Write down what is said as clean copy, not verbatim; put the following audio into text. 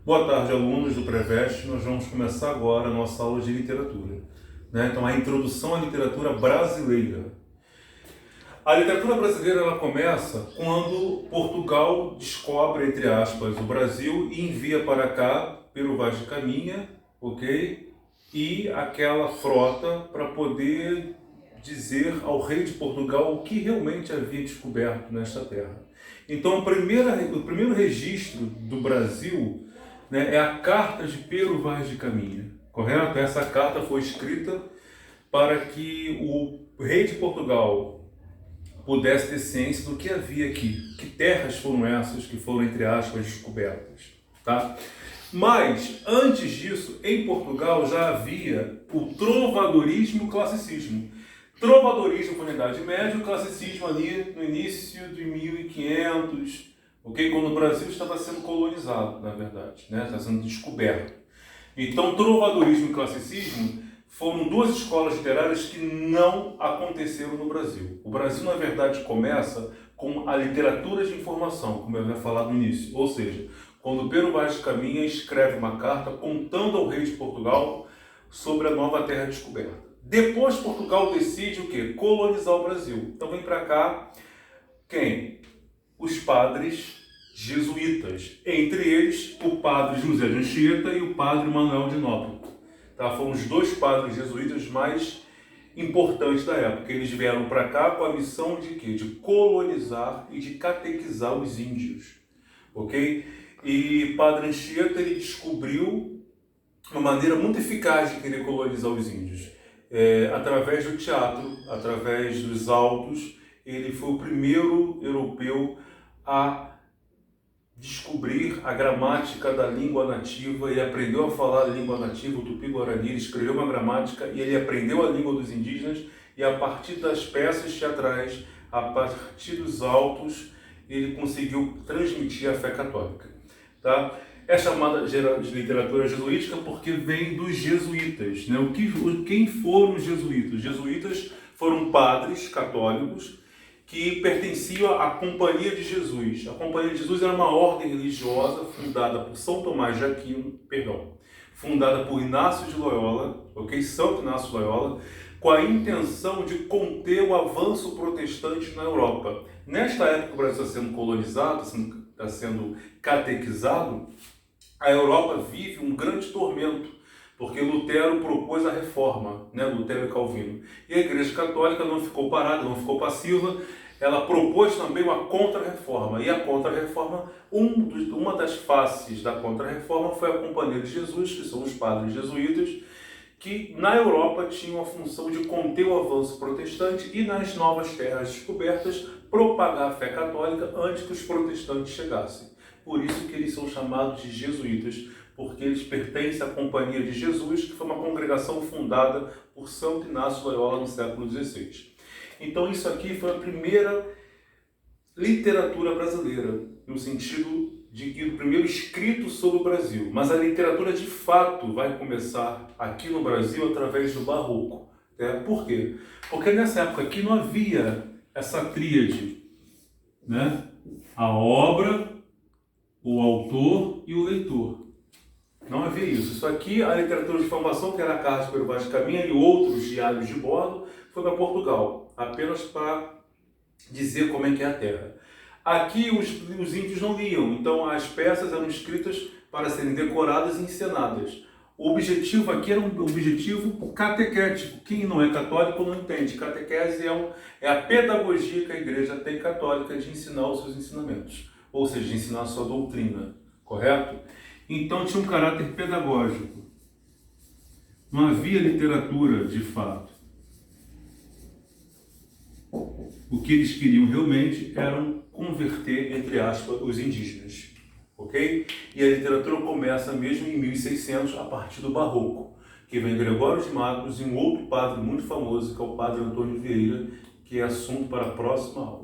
Boa tarde, alunos do Preveste. Nós vamos começar agora a nossa aula de literatura, né? Então, a introdução à literatura brasileira. A literatura brasileira ela começa quando Portugal descobre, entre aspas, o Brasil e envia para cá Pero Vaz de Caminha, ok? E aquela frota para poder dizer ao rei de Portugal o que realmente havia descoberto nesta terra. Então, o primeiro registro do Brasil, né, é a Carta de Pero Vaz de Caminha, correto? Essa carta foi escrita para que o rei de Portugal pudesse ter ciência do que havia aqui, que terras foram essas que foram, entre aspas, descobertas, tá? Mas, antes disso, em Portugal já havia o trovadorismo e o classicismo. Trovadorismo foi na Idade Média, o classicismo ali no início de 1500, ok? Quando o Brasil estava sendo colonizado, na verdade, né? Estava sendo descoberto. Então, trovadorismo e classicismo foram duas escolas literárias que não aconteceram no Brasil. O Brasil, na verdade, começa com a literatura de informação, como eu havia falado no início. Ou seja, quando Pero Vaz de Caminha escreve uma carta contando ao rei de Portugal sobre a nova terra descoberta. Depois, Portugal decide o quê? Colonizar o Brasil. Então, vem para cá quem? Os padres jesuítas. Entre eles, o padre José de Anchieta e o padre Manuel de Nóbrega. Tá? Foram os dois padres jesuítas mais importantes da época. Eles vieram para cá com a missão de quê? De colonizar e de catequizar os índios. Ok? E Padre Anchieta ele descobriu uma maneira muito eficaz de querer colonizar os índios. Através do teatro, através dos autos, ele foi o primeiro europeu a descobrir a gramática da língua nativa. Ele aprendeu a falar a língua nativa, o tupi-guarani, ele escreveu uma gramática e ele aprendeu a língua dos indígenas, e a partir das peças teatrais, a partir dos autos, ele conseguiu transmitir a fé católica. Tá? É chamada de literatura jesuítica porque vem dos jesuítas, né? Quem foram os jesuítas? Os jesuítas foram padres católicos que pertenciam à Companhia de Jesus. A Companhia de Jesus era uma ordem religiosa fundada por São Tomás de Aquino, fundada por Inácio de Loyola, ok? Santo Inácio de Loyola, com a intenção de conter o avanço protestante na Europa. Nesta época, o Brasil está sendo colonizado, está sendo catequizado, a Europa vive um grande tormento, porque Lutero propôs a reforma, né? Lutero e Calvino. E a Igreja Católica não ficou parada, não ficou passiva, ela propôs também uma contra-reforma. E a contra-reforma, uma das faces da contra-reforma foi a Companhia de Jesus, que são os padres jesuítas, que na Europa tinham a função de conter o avanço protestante e nas novas terras descobertas propagar a fé católica antes que os protestantes chegassem. Por isso que eles são chamados de jesuítas, porque eles pertencem à Companhia de Jesus, que foi uma congregação fundada por Santo Inácio de Loyola no século XVI. Então isso aqui foi a primeira literatura brasileira, no sentido de que o primeiro escrito sobre o Brasil. Mas a literatura de fato vai começar aqui no Brasil através do Barroco. Né? Por quê? Porque nessa época aqui não havia essa tríade, né? A obra, o autor e o leitor. Não havia isso. Isso aqui, a literatura de informação, que era a Carta de Pero Vaz de Caminha e outros diários de bordo, foi para Portugal, apenas para dizer como é que é a terra. Aqui os índios não liam, então as peças eram escritas para serem decoradas e encenadas. O objetivo aqui era um objetivo catequético. Quem não é católico não entende. Catequese é a pedagogia que a igreja tem católica de ensinar os seus ensinamentos, ou seja, de ensinar a sua doutrina, correto? Então tinha um caráter pedagógico. Não havia literatura de fato. O que eles queriam realmente era converter, entre aspas, os indígenas. Ok? E a literatura começa mesmo em 1600, a partir do Barroco, que vem Gregório de Magnos e um outro padre muito famoso, que é o padre Antônio Vieira, que é assunto para a próxima aula.